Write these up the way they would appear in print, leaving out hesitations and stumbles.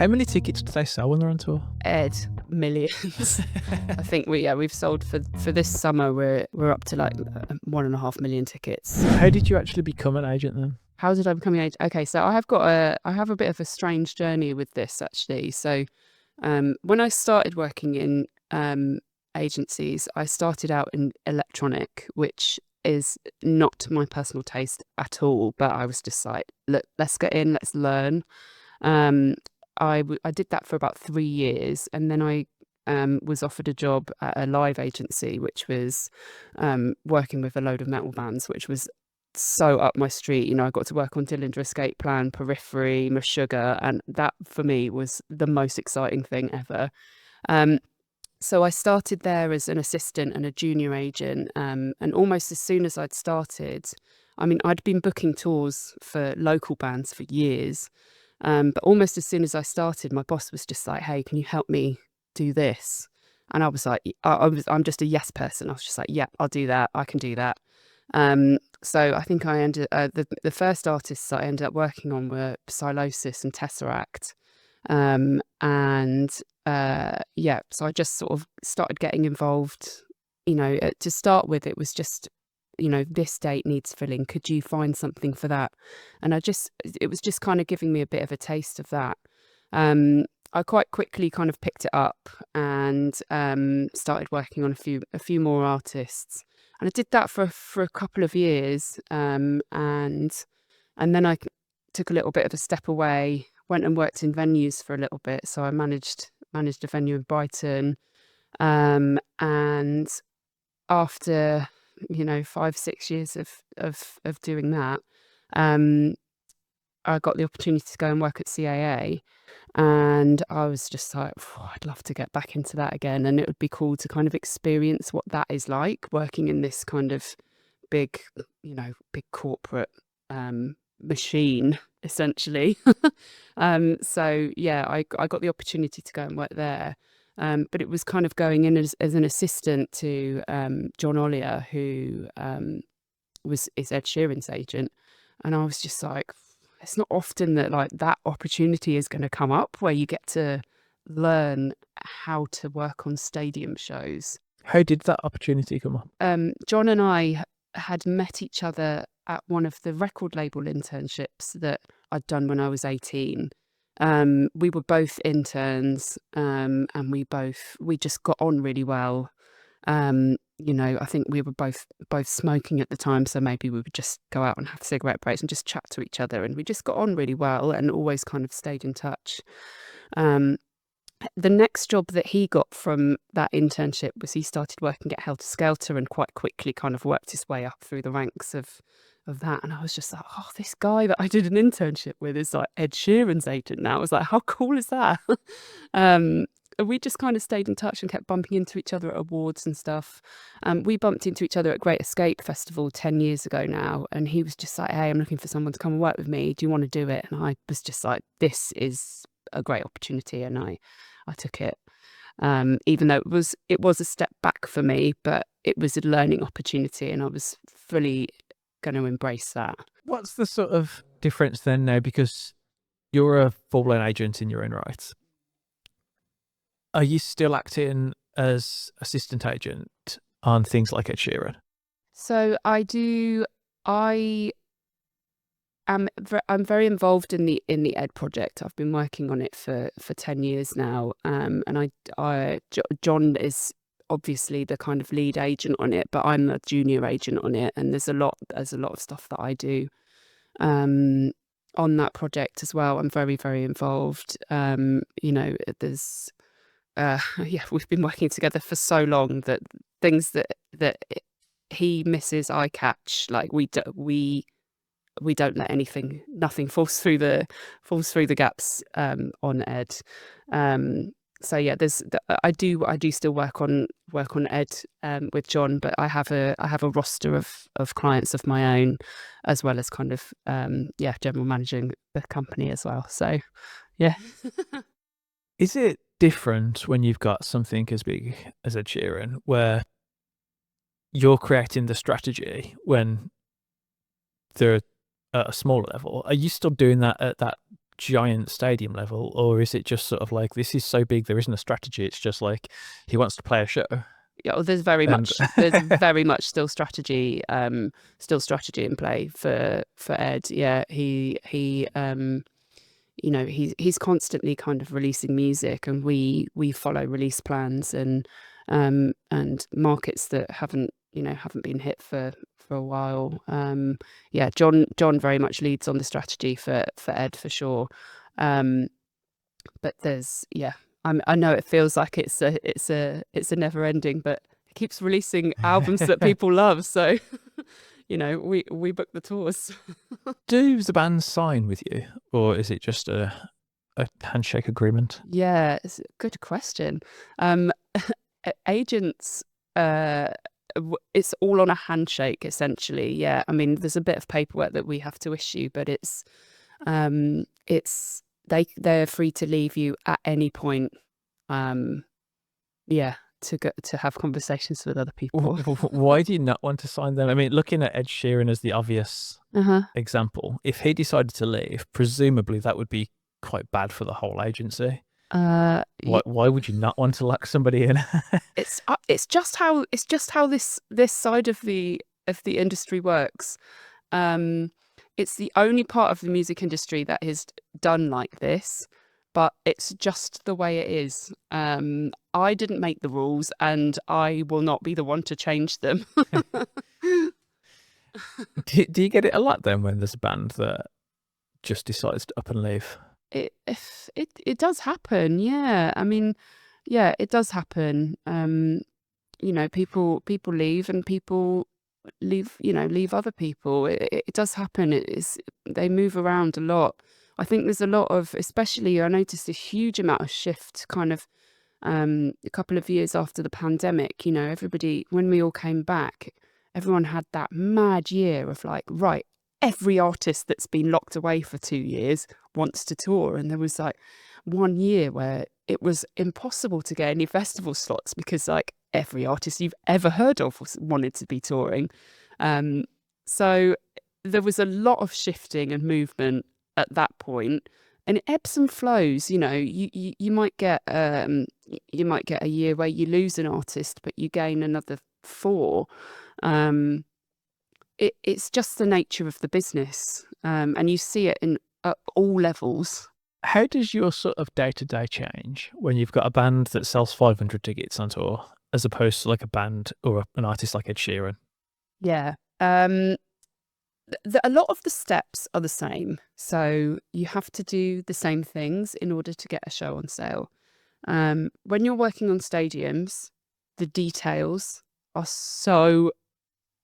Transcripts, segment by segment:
How many tickets do they sell when they're on tour? Ed, millions. I think we've sold for this summer. We're up to like 1.5 million tickets. How did you actually become an agent then? How did I become an agent? Okay, so I have a bit of a strange journey with this actually. So when I started working in agencies, I started out in electronic, which is not my personal taste at all. But I was just like, look, let's get in, let's learn. I did that for about 3 years, and then I was offered a job at a live agency, which was working with a load of metal bands, which was so up my street. You know, I got to work on Dillinger Escape Plan, Periphery, Meshuggah, and that for me was the most exciting thing ever. So I started there as an assistant and a junior agent, and almost as soon as I'd started, I mean, I'd been booking tours for local bands for years. But almost as soon as I started, my boss was just like, "Hey, can you help me do this?" And I was like, I'm just a yes person. I was just like, "Yeah, I'll do that. I can do that." So I think I ended the first artists I ended up working on were Psylosis and Tesseract, so I just sort of started getting involved. You know, to start with, it was just, you know, this date needs filling. Could you find something for that? And it was just kind of giving me a bit of a taste of that. I quite quickly kind of picked it up and started working on a few more artists. And I did that for a couple of years. And then I took a little bit of a step away, went and worked in venues for a little bit. So I managed a venue in Brighton. And after 5-6 years of doing that, I got the opportunity to go and work at CAA, and I was just like, I'd love to get back into that again, and it would be cool to kind of experience what that is like, working in this kind of big corporate machine, essentially. So yeah, I got the opportunity to go and work there. But it was kind of going in as an assistant to John Ollier, who is Ed Sheeran's agent. And I was just like, it's not often that like that opportunity is going to come up where you get to learn how to work on stadium shows. How did that opportunity come up? John and I had met each other at one of the record label internships that I'd done when I was 18. We were both interns, and we just got on really well. I think we were both smoking at the time, so maybe we would just go out and have cigarette breaks and just chat to each other, and we just got on really well and always kind of stayed in touch. The next job that he got from that internship was he started working at Helter Skelter and quite quickly kind of worked his way up through the ranks of that. And I was just like, oh, this guy that I did an internship with is like Ed Sheeran's agent now. I was like, how cool is that? We just kind of stayed in touch and kept bumping into each other at awards and stuff. We bumped into each other at Great Escape Festival 10 years ago now. And he was just like, hey, I'm looking for someone to come and work with me. Do you want to do it? And I was just like, this is a great opportunity. And I took it, even though it was a step back for me, but it was a learning opportunity, and I was fully going to embrace that. What's the sort of difference then now? Because you're a full-blown agent in your own right. Are you still acting as assistant agent on things like Ed Sheeran? So I do. I'm very involved in the Ed project. I've been working on it for 10 years now, and John is obviously the kind of lead agent on it, but I'm a junior agent on it, and there's a lot of stuff that I do on that project as well. I'm very, very involved. There's we've been working together for so long that things that he misses, I catch. Like we don't let nothing falls through the gaps on Ed. So yeah, I do still work on Ed with John, but I have a roster of clients of my own, as well as kind of general managing the company as well. So yeah. Is it different when you've got something as big as Ed Sheeran, where you're creating the strategy when they're at a smaller level? Are you still doing that at that giant stadium level, or is it just sort of like, this is so big there isn't a strategy, it's just like he wants to play a show? Yeah, well, there's very And much still strategy in play for Ed. Yeah, he he's constantly kind of releasing music, and we follow release plans and markets that haven't been hit for a while. Yeah, John very much leads on the strategy for Ed for sure. But there's I know it feels like it's a never ending, but he keeps releasing albums that people love. So we book the tours. do the bands sign with you, or is it just a handshake agreement? Yeah, it's a good question. Agents, it's all on a handshake essentially. Yeah, I mean, there's a bit of paperwork that we have to issue, but they're free to leave you at any point. Yeah, to have conversations with other people. Why do you not want to sign them? I mean, looking at Ed Sheeran as the obvious example, if he decided to leave, presumably that would be quite bad for the whole agency. Why would you not want to lock somebody in? It's just how this side of the industry works. It's the only part of the music industry that is done like this, but it's just the way it is. I didn't make the rules, and I will not be the one to change them. Do you get it a lot then when there's a band that just decides to up and leave? It does happen, yeah. I mean, yeah, it does happen. People leave, and people leave other people. It does happen. They move around a lot. I think there's a lot of, especially I noticed a huge amount of shift kind of a couple of years after the pandemic. Everybody, when we all came back, everyone had that mad year of like, right, every artist that's been locked away for 2 years wants to tour. And there was like 1 year where it was impossible to get any festival slots because like every artist you've ever heard of wanted to be touring. So there was a lot of shifting and movement at that point, and it ebbs and flows. You might get a year where you lose an artist, but you gain another 4. It's just the nature of the business, and you see it at all levels. How does your sort of day-to-day change when you've got a band that sells 500 tickets on tour as opposed to like a band or an artist like Ed Sheeran? Yeah. A lot of the steps are the same. So you have to do the same things in order to get a show on sale. When you're working on stadiums, the details are so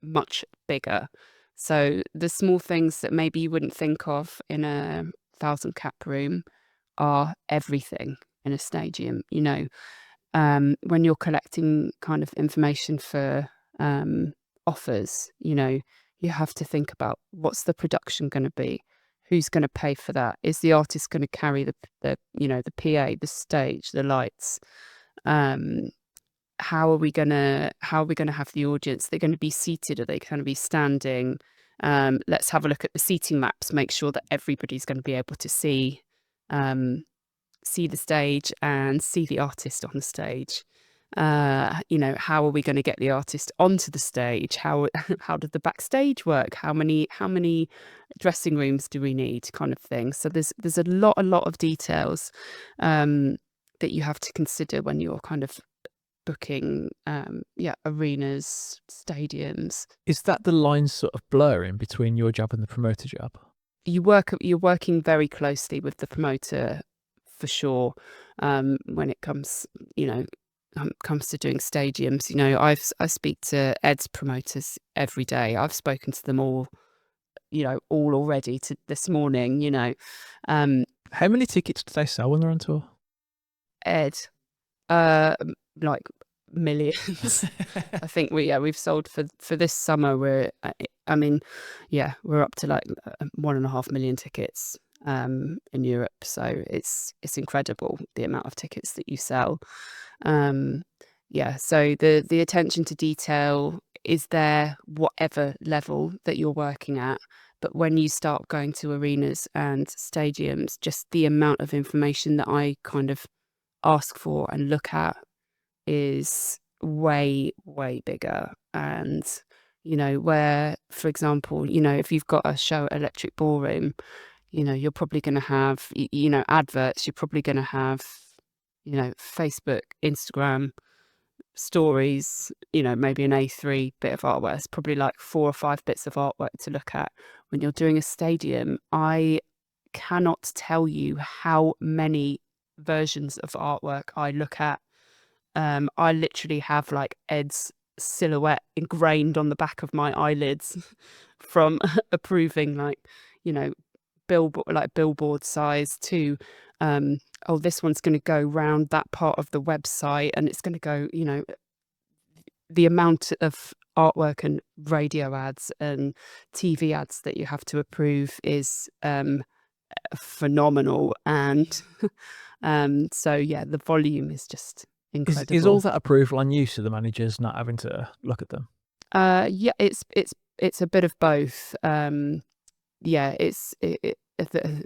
much bigger. So the small things that maybe you wouldn't think of in a 1,000 cap room are everything in a stadium. When you're collecting kind of information for offers, you have to think about what's the production going to be, who's going to pay for that, is the artist going to carry the PA, the stage, the lights, how are we going to have the audience? They're going to be seated, are they going to be standing? Let's have a look at the seating maps, make sure that everybody's going to be able to see the stage and see the artist on the stage. How are we going to get the artist onto the stage? How did the backstage work? How many dressing rooms do we need, kind of thing. So there's a lot of details that you have to consider when you're kind of booking arenas, stadiums. Is that the line sort of blurring between your job and the promoter job? You're working very closely with the promoter for sure, when it comes to doing stadiums. I speak to Ed's promoters every day. I've spoken to them all already to this morning. How many tickets do they sell when they're on tour? Ed, like millions. I think we've sold for this summer. We're up to like 1.5 million tickets in Europe. So it's incredible the amount of tickets that you sell. So the attention to detail is there, whatever level that you're working at, But when you start going to arenas and stadiums, just the amount of information that I kind of ask for and look at is way, way bigger. And, where, for example, if you've got a show at Electric Ballroom, you're probably going to have, adverts, you're probably going to have, Facebook, Instagram, stories, maybe an A3 bit of artwork. It's probably like 4 or 5 bits of artwork to look at. When you're doing a stadium, I cannot tell you how many versions of artwork I look at. I literally have like Ed's silhouette ingrained on the back of my eyelids from approving billboard size to this one's going to go round that part of the website, and it's going to go, the amount of artwork and radio ads and TV ads that you have to approve is phenomenal. And so yeah, the volume is just incredible. Is all that approval on you, so the managers not having to look at them? Yeah, it's a bit of both. Yeah,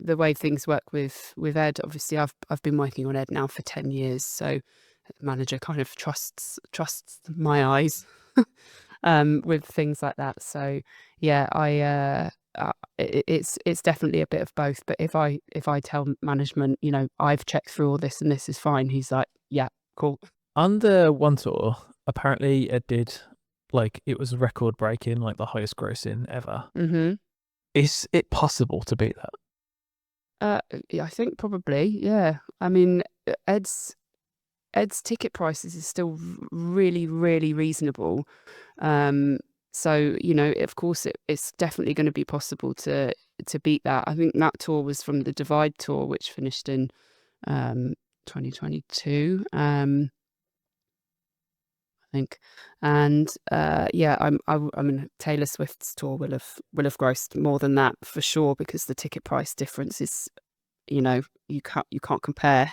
the way things work with Ed. Obviously, I've been working on Ed now for 10 years, so the manager kind of trusts my eyes with things like that. So yeah, it's definitely a bit of both. But if I tell management, I've checked through all this and this is fine, he's like, yeah, cool. On the one tour, apparently Ed did, it was record breaking, the highest grossing ever. Mm-hmm. Is it possible to beat that? Yeah, I think probably, yeah. I mean, Ed's ticket prices is still really, really reasonable. So, of course, it's definitely going to be possible to beat that. I think that tour was from the Divide tour, which finished in 2022. I think, and yeah, I mean, Taylor Swift's tour will have grossed more than that for sure, because the ticket price difference is, you can't compare.